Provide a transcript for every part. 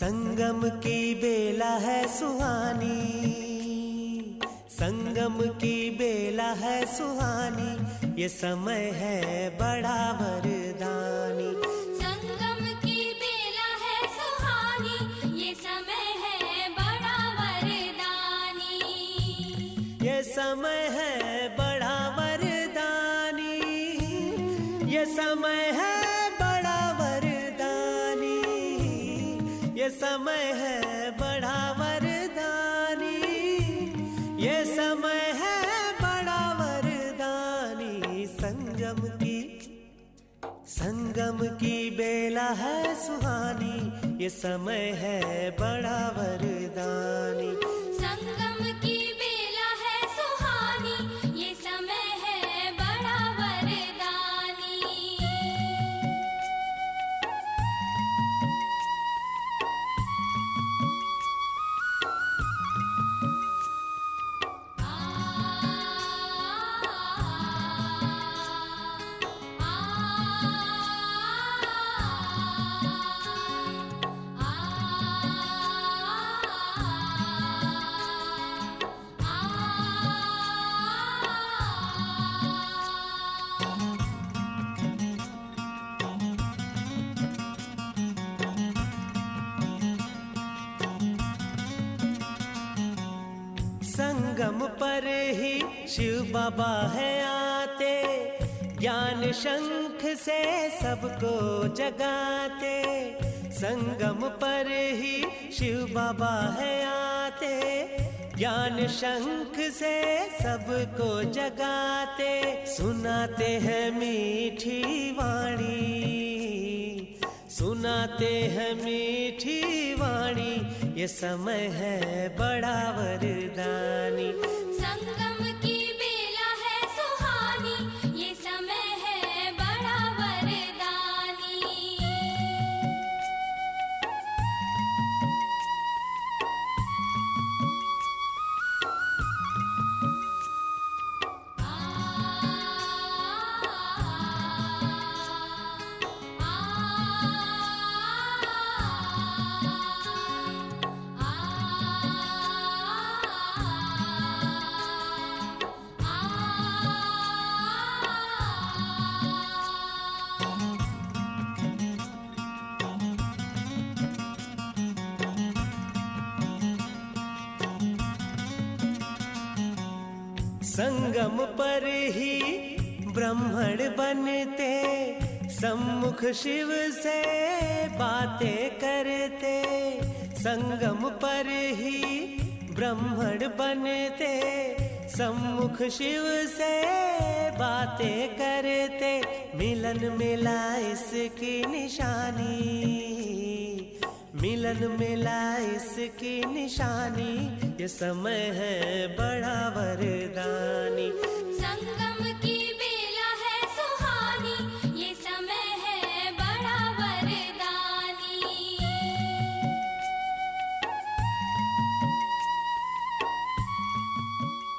संगम की बेला है सुहानी, संगम की बेला है सुहानी, ये समय है बड़ा वरदानी। संगम की बेला है सुहानी, ये समय है बड़ा वरदानी। ये समय है बड़ा वरदानी, ये समय है बड़ा वरदानी, ये समय है बड़ा वरदानी, ये समय है बड़ा वरदानी। संगम की बेला है सुहानी, ये समय है बड़ा वरदानी। संगम की बेला है सुहानी, ये समय है बड़ा वरदानी। संगम पर ही शिव बाबा है आते, ज्ञान शंख से सबको जगाते। संगम पर ही शिव बाबा है आते, ज्ञान शंख से सबको जगाते। सुनाते हैं मीठी वाणी, सुनाते हैं मीठी वाणी, ये समय है बड़ा वरदानी। संगम की बेला है सुहानी, ये समय है बड़ा वरदानी। संगम पर ही ब्राह्मण बनते, सम्मुख शिव से बातें करते। संगम पर ही ब्राह्मण बनते, सम्मुख शिव से बातें करते। मिलन मिला इसकी निशानी, मिलन मिला इसकी निशानी, ये समय है बड़ा वरदानी। संगम की बेला है सुहानी, ये समय है बड़ा वरदानी।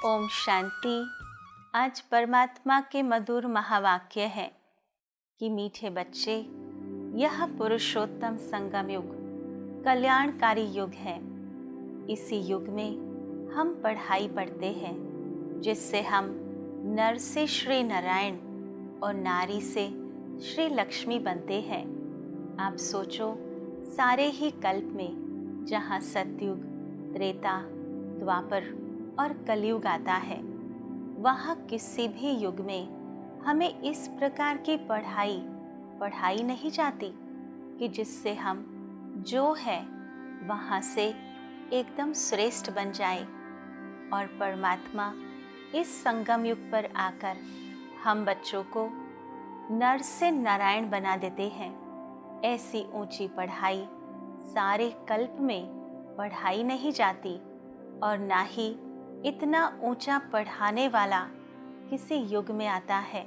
ओम शांति। आज परमात्मा के मधुर महावाक्य है कि मीठे बच्चे, यह पुरुषोत्तम संगम युग कल्याणकारी युग है। इसी युग में हम पढ़ाई पढ़ते हैं, जिससे हम नर से श्री नारायण और नारी से श्री लक्ष्मी बनते हैं। आप सोचो, सारे ही कल्प में जहाँ सतयुग, त्रेता, द्वापर और कलयुग आता है, वहाँ किसी भी युग में हमें इस प्रकार की पढ़ाई नहीं जाती कि जिससे हम जो है वहाँ से एकदम श्रेष्ठ बन जाए। और परमात्मा इस संगम युग पर आकर हम बच्चों को नर से नारायण बना देते हैं। ऐसी ऊंची पढ़ाई सारे कल्प में पढ़ाई नहीं जाती, और ना ही इतना ऊंचा पढ़ाने वाला किसी युग में आता है।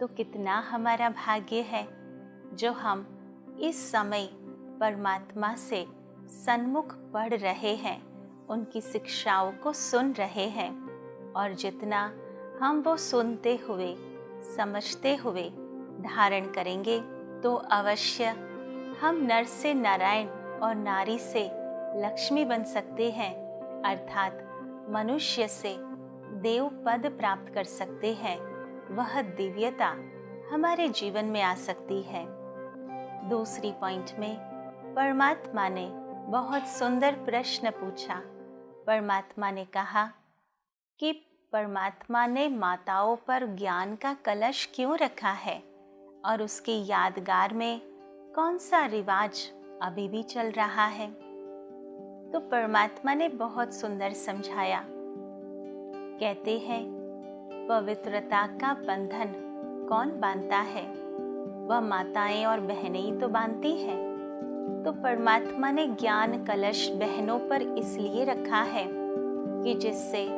तो कितना हमारा भाग्य है जो हम इस समय परमात्मा से सन्मुख पढ़ रहे हैं, उनकी शिक्षाओं को सुन रहे हैं। और जितना हम वो सुनते हुए, समझते हुए धारण करेंगे, तो अवश्य हम नर से नारायण और नारी से लक्ष्मी बन सकते हैं, अर्थात मनुष्य से देव पद प्राप्त कर सकते हैं, वह दिव्यता हमारे जीवन में आ सकती है। दूसरी पॉइंट में परमात्मा ने बहुत सुंदर प्रश्न पूछा। परमात्मा ने कहा कि परमात्मा ने माताओं पर ज्ञान का कलश क्यों रखा है और उसकी यादगार में कौन सा रिवाज अभी भी चल रहा है। तो परमात्मा ने बहुत सुंदर समझाया। कहते हैं, पवित्रता का बंधन कौन बांधता है? वह माताएं और बहनें ही तो बांधती हैं। तो परमात्मा ने ज्ञान कलश बहनों पर इसलिए रखा है कि जिससे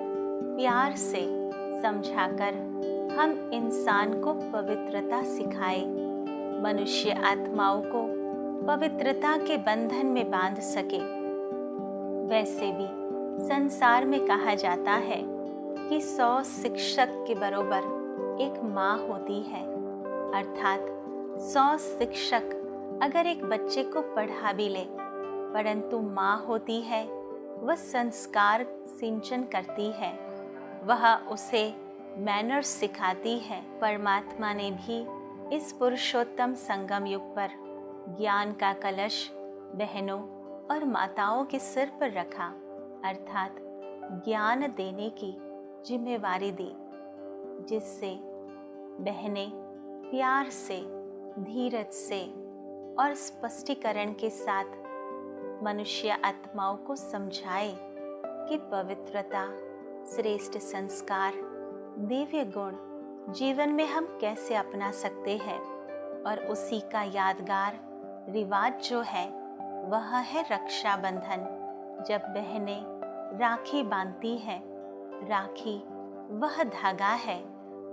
प्यार से समझाकर हम इंसान को पवित्रता सिखाए, मनुष्य आत्माओं को पवित्रता के बंधन में बांध सके। वैसे भी संसार में कहा जाता है कि 100 शिक्षक के बराबर एक माँ होती है, अर्थात 100 शिक्षक अगर एक बच्चे को पढ़ा भी ले, परंतु माँ होती है, वह संस्कार सिंचन करती है, वह उसे मैनर्स सिखाती है। परमात्मा ने भी इस पुरुषोत्तम संगम युग पर ज्ञान का कलश बहनों और माताओं के सिर पर रखा, अर्थात ज्ञान देने की जिम्मेवारी दी, जिससे बहनें प्यार से, धीरज से और स्पष्टीकरण के साथ मनुष्य आत्माओं को समझाए कि पवित्रता, श्रेष्ठ संस्कार, दिव्य गुण जीवन में हम कैसे अपना सकते हैं। और उसी का यादगार रिवाज जो है वह है रक्षाबंधन। जब बहनें राखी बांधती हैं, राखी वह धागा है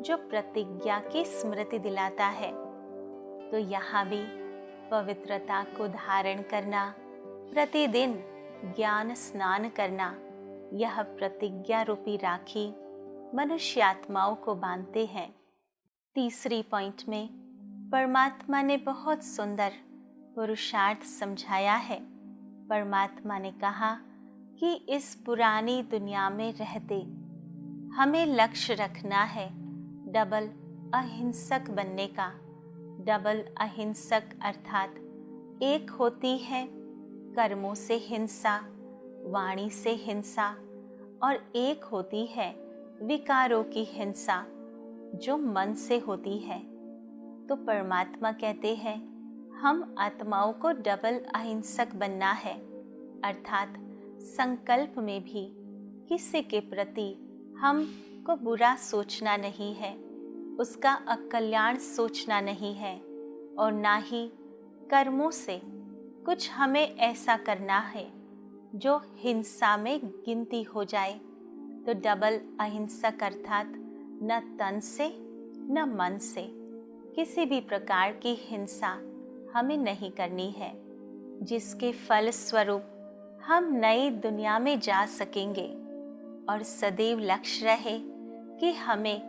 जो प्रतिज्ञा की स्मृति दिलाता है। तो यहाँ भी पवित्रता को धारण करना, प्रतिदिन ज्ञान स्नान करना, यह प्रतिज्ञा रूपी राखी मनुष्य आत्माओं को बांधते हैं। तीसरी पॉइंट में परमात्मा ने बहुत सुंदर पुरुषार्थ समझाया है। परमात्मा ने कहा कि इस पुरानी दुनिया में रहते हमें लक्ष्य रखना है डबल अहिंसक बनने का। डबल अहिंसक अर्थात एक होती है कर्मों से हिंसा, वाणी से हिंसा, और एक होती है विकारों की हिंसा जो मन से होती है। तो परमात्मा कहते हैं हम आत्माओं को डबल अहिंसक बनना है, अर्थात संकल्प में भी किसी के प्रति हमको बुरा सोचना नहीं है, उसका अकल्याण सोचना नहीं है, और ना ही कर्मों से कुछ हमें ऐसा करना है जो हिंसा में गिनती हो जाए। तो डबल अहिंसक अर्थात न तन से न मन से किसी भी प्रकार की हिंसा हमें नहीं करनी है, जिसके फल स्वरूप हम नई दुनिया में जा सकेंगे। और सदैव लक्ष्य रहे कि हमें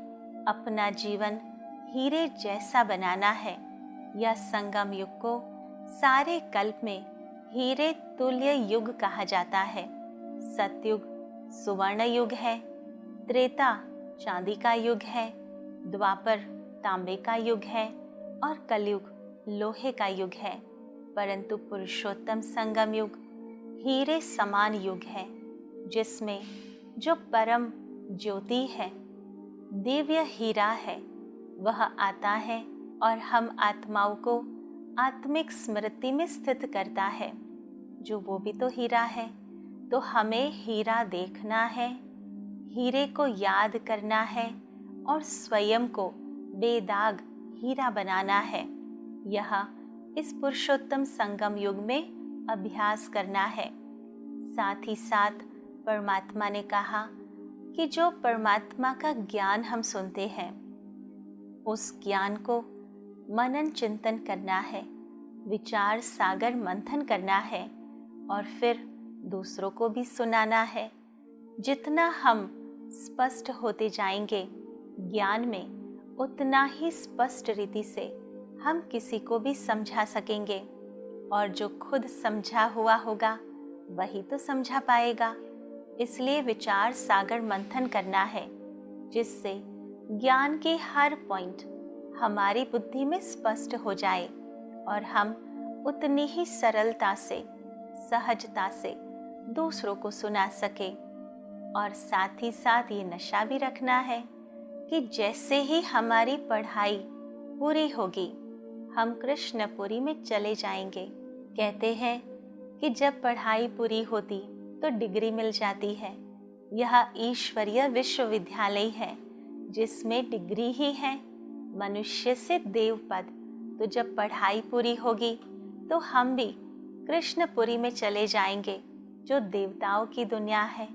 अपना जीवन हीरे जैसा बनाना है। यह संगम युग को सारे कल्प में हीरे तुल्य युग कहा जाता है। सतयुग सुवर्ण युग है, त्रेता चांदी का युग है, द्वापर तांबे का युग है और कलयुग लोहे का युग है। परंतु पुरुषोत्तम संगम युग हीरे समान युग है, जिसमें जो परम ज्योति है, दिव्य हीरा है, वह आता है और हम आत्माओं को आत्मिक स्मृति में स्थित करता है, जो वो भी तो हीरा है। तो हमें हीरा देखना है, हीरे को याद करना है और स्वयं को बेदाग हीरा बनाना है। यह इस पुरुषोत्तम संगम युग में अभ्यास करना है। साथ ही साथ परमात्मा ने कहा कि जो परमात्मा का ज्ञान हम सुनते हैं, उस ज्ञान को मनन चिंतन करना है, विचार सागर मंथन करना है और फिर दूसरों को भी सुनाना है। जितना हम स्पष्ट होते जाएंगे ज्ञान में, उतना ही स्पष्ट रीति से हम किसी को भी समझा सकेंगे। और जो खुद समझा हुआ होगा वही तो समझा पाएगा। इसलिए विचार सागर मंथन करना है, जिससे ज्ञान के हर पॉइंट हमारी बुद्धि में स्पष्ट हो जाए और हम उतनी ही सरलता से, सहजता से दूसरों को सुना सके। और साथ ही साथ ये नशा भी रखना है कि जैसे ही हमारी पढ़ाई पूरी होगी हम कृष्णपुरी में चले जाएंगे। कहते हैं कि जब पढ़ाई पूरी होती तो डिग्री मिल जाती है। यह ईश्वरीय विश्वविद्यालय है जिसमें डिग्री ही है, मनुष्य से देव पद। तो जब पढ़ाई पूरी होगी तो हम भी कृष्णपुरी में चले जाएंगे, जो देवताओं की दुनिया है।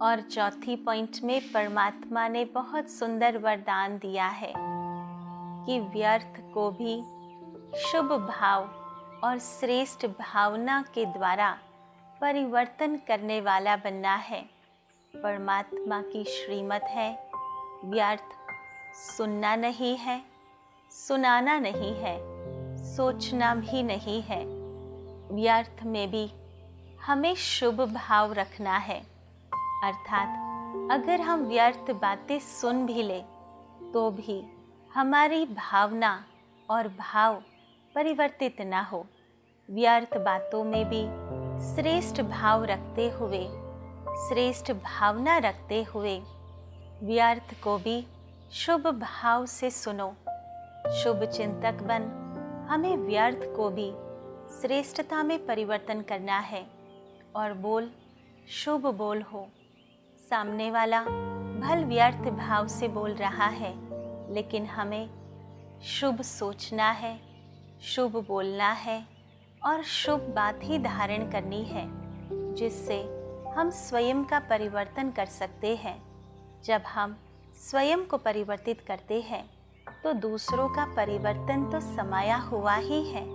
और चौथी पॉइंट में परमात्मा ने बहुत सुंदर वरदान दिया है कि व्यर्थ को भी शुभ भाव और श्रेष्ठ भावना के द्वारा परिवर्तन करने वाला बनना है। परमात्मा की श्रीमत है, व्यर्थ सुनना नहीं है, सुनाना नहीं है, सोचना भी नहीं है। व्यर्थ में भी हमें शुभ भाव रखना है। अर्थात अगर हम व्यर्थ बातें सुन भी ले तो भी हमारी भावना और भाव परिवर्तित ना हो। व्यर्थ बातों में भी श्रेष्ठ भाव रखते हुए, श्रेष्ठ भावना रखते हुए व्यर्थ को भी शुभ भाव से सुनो। शुभ चिंतक बन हमें व्यर्थ को भी श्रेष्ठता में परिवर्तन करना है। और बोल शुभ बोल हो। सामने वाला भल व्यर्थ भाव से बोल रहा है, लेकिन हमें शुभ सोचना है, शुभ बोलना है और शुभ बात ही धारण करनी है, जिससे हम स्वयं का परिवर्तन कर सकते हैं। जब हम स्वयं को परिवर्तित करते हैं तो दूसरों का परिवर्तन तो समाया हुआ ही है।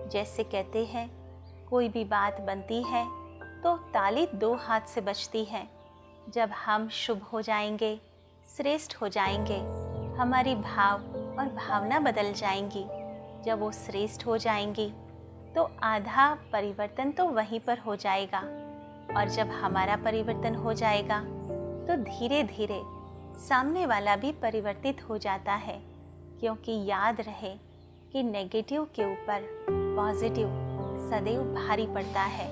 जैसे कहते हैं कोई भी बात बनती है तो ताली दो हाथ से बजती है। जब हम शुभ हो जाएंगे, श्रेष्ठ हो जाएंगे, हमारी भाव और भावना बदल जाएंगी। जब वो श्रेष्ठ हो जाएंगी तो आधा परिवर्तन तो वहीं पर हो जाएगा। और जब हमारा परिवर्तन हो जाएगा तो धीरे धीरे सामने वाला भी परिवर्तित हो जाता है। क्योंकि याद रहे कि नेगेटिव के ऊपर पॉजिटिव सदैव भारी पड़ता है।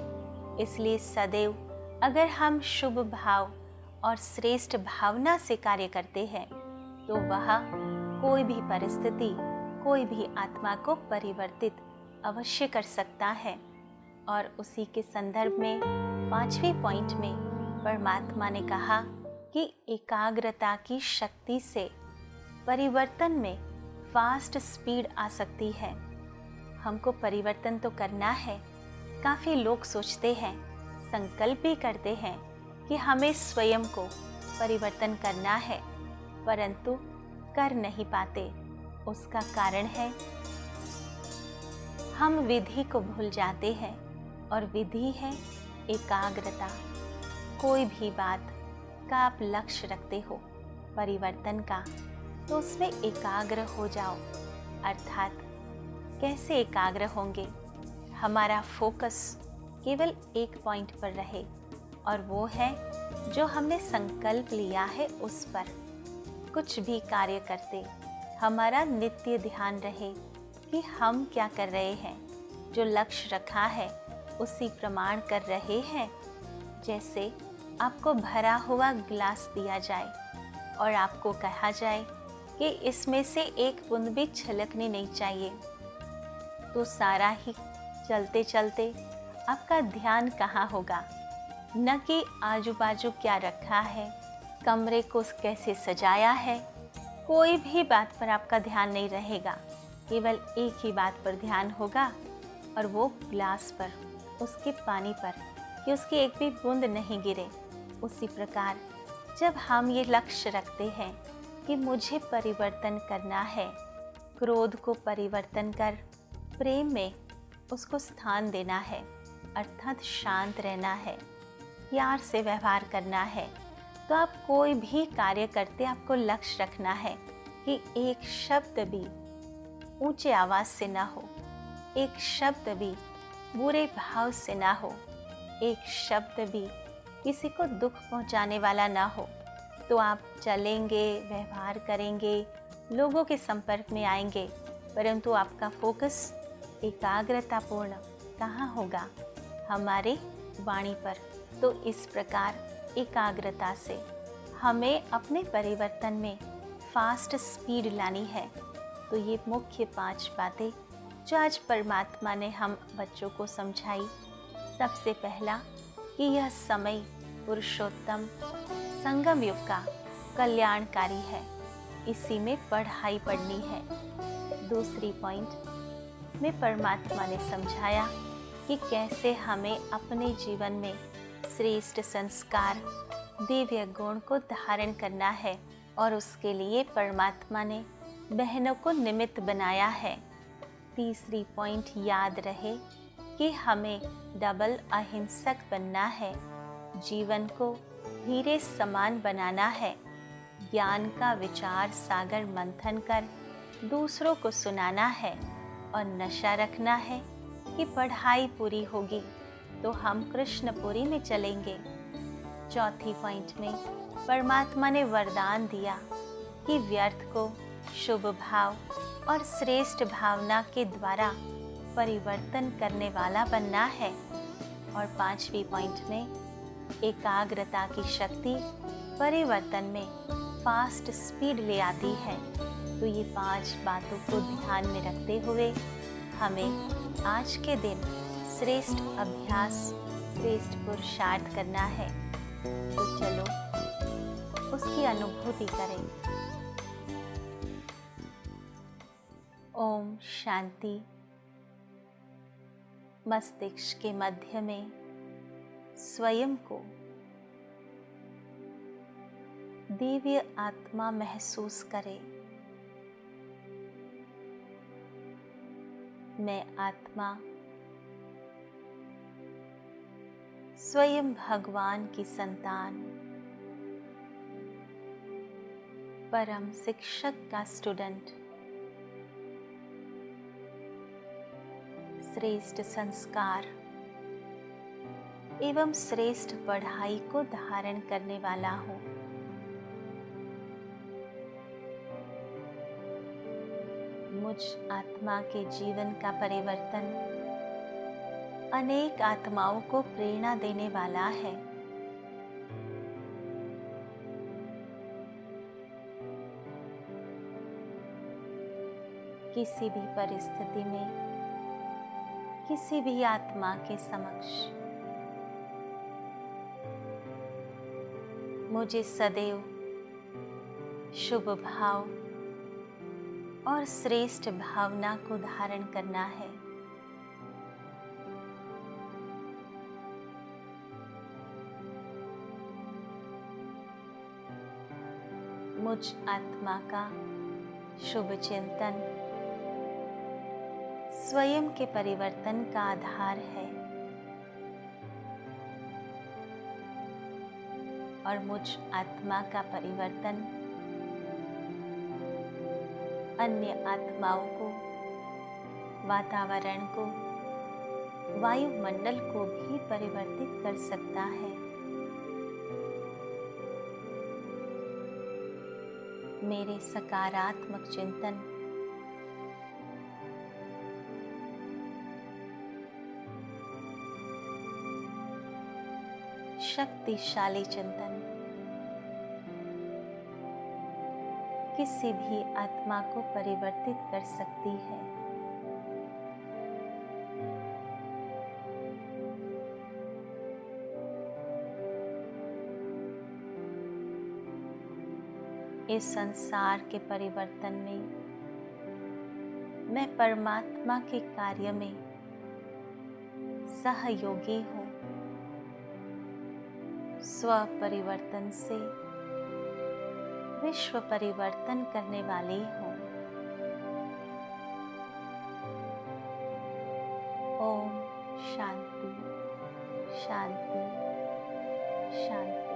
इसलिए सदैव अगर हम शुभ भाव और श्रेष्ठ भावना से कार्य करते हैं तो वह कोई भी परिस्थिति, कोई भी आत्मा को परिवर्तित अवश्य कर सकता है। और उसी के संदर्भ में 5वें पॉइंट में परमात्मा ने कहा कि एकाग्रता की शक्ति से परिवर्तन में फास्ट स्पीड आ सकती है। हमको परिवर्तन तो करना है। काफ़ी लोग सोचते हैं, संकल्प भी करते हैं कि हमें स्वयं को परिवर्तन करना है, परंतु कर नहीं पाते। उसका कारण है हम विधि को भूल जाते हैं, और विधि है एकाग्रता। कोई भी बात का आप लक्ष्य रखते हो परिवर्तन का, तो उसमें एकाग्र हो जाओ। अर्थात कैसे एकाग्र होंगे? हमारा फोकस केवल एक पॉइंट पर रहे, और वो है जो हमने संकल्प लिया है उस पर। कुछ भी कार्य करते हमारा नित्य ध्यान रहे कि हम क्या कर रहे हैं, जो लक्ष्य रखा है उसी प्रमाण कर रहे हैं। जैसे आपको भरा हुआ गिलास दिया जाए और आपको कहा जाए कि इसमें से एक बूंद भी छलकनी नहीं चाहिए, तो सारा ही चलते चलते आपका ध्यान कहाँ होगा? न कि आजू बाजू क्या रखा है, कमरे को कैसे सजाया है, कोई भी बात पर आपका ध्यान नहीं रहेगा। केवल एक ही बात पर ध्यान होगा, और वो गिलास पर, उसके पानी पर, कि उसकी एक भी बूंद नहीं गिरे। उसी प्रकार जब हम ये लक्ष्य रखते हैं कि मुझे परिवर्तन करना है, क्रोध को परिवर्तन कर प्रेम में उसको स्थान देना है, अर्थात शांत रहना है, प्यार से व्यवहार करना है, तो आप कोई भी कार्य करते आपको लक्ष्य रखना है कि एक शब्द भी ऊंचे आवाज से ना हो, एक शब्द भी बुरे भाव से ना हो, एक शब्द भी किसी को दुख पहुंचाने वाला ना हो, तो आप चलेंगे, व्यवहार करेंगे, लोगों के संपर्क में आएंगे, परंतु आपका फोकस एकाग्रतापूर्ण कहाँ होगा? हमारे वाणी पर। तो इस प्रकार एकाग्रता से हमें अपने परिवर्तन में फास्ट स्पीड लानी है। तो ये मुख्य 5 बातें जो आज परमात्मा ने हम बच्चों को समझाई। सबसे पहला कि यह समय पुरुषोत्तम संगम युग का कल्याणकारी है, इसी में पढ़ाई पढ़नी है। दूसरी पॉइंट में परमात्मा ने समझाया कि कैसे हमें अपने जीवन में श्रेष्ठ संस्कार, दिव्य गुण को धारण करना है, और उसके लिए परमात्मा ने बहनों को निमित्त बनाया है। तीसरी पॉइंट याद रहे कि हमें डबल अहिंसक बनना है, जीवन को हीरे समान बनाना है, ज्ञान का विचार सागर मंथन कर दूसरों को सुनाना है, और नशा रखना है कि पढ़ाई पूरी होगी तो हम कृष्णपुरी में चलेंगे। चौथी पॉइंट में परमात्मा ने वरदान दिया कि व्यर्थ को शुभ भाव और श्रेष्ठ भावना के द्वारा परिवर्तन करने वाला बनना है। और पांचवी पॉइंट में एकाग्रता की शक्ति परिवर्तन में फास्ट स्पीड ले आती है। तो ये 5 बातों को ध्यान में रखते हुए हमें आज के दिन श्रेष्ठ अभ्यास, श्रेष्ठ पुरुषार्थ करना है। तो चलो उसकी अनुभूति करें। ओम शांति। मस्तिष्क के मध्य में स्वयं को दिव्य आत्मा महसूस करें। मैं आत्मा स्वयं भगवान की संतान, परम शिक्षक का स्टूडेंट, श्रेष्ठ संस्कार एवं श्रेष्ठ पढ़ाई को धारण करने वाला हूँ। मुझ आत्मा के जीवन का परिवर्तन अनेक आत्माओं को प्रेरणा देने वाला है। किसी भी परिस्थिति में किसी भी आत्मा के समक्ष मुझे सदैव शुभ भाव और श्रेष्ठ भावना को धारण करना है। मुझ आत्मा का शुभ चिंतन स्वयं के परिवर्तन का आधार है, और मुझ आत्मा का परिवर्तन अन्य आत्माओं को, वातावरण को, वायुमंडल को भी परिवर्तित कर सकता है। मेरे सकारात्मक चिंतन शक्तिशाली चिंतन किसी भी आत्मा को परिवर्तित कर सकती है। इस संसार के परिवर्तन में मैं परमात्मा के कार्य में सहयोगी हूँ। स्व परिवर्तन से विश्व परिवर्तन करने वाली हूँ। ओम शांति शांति शांति।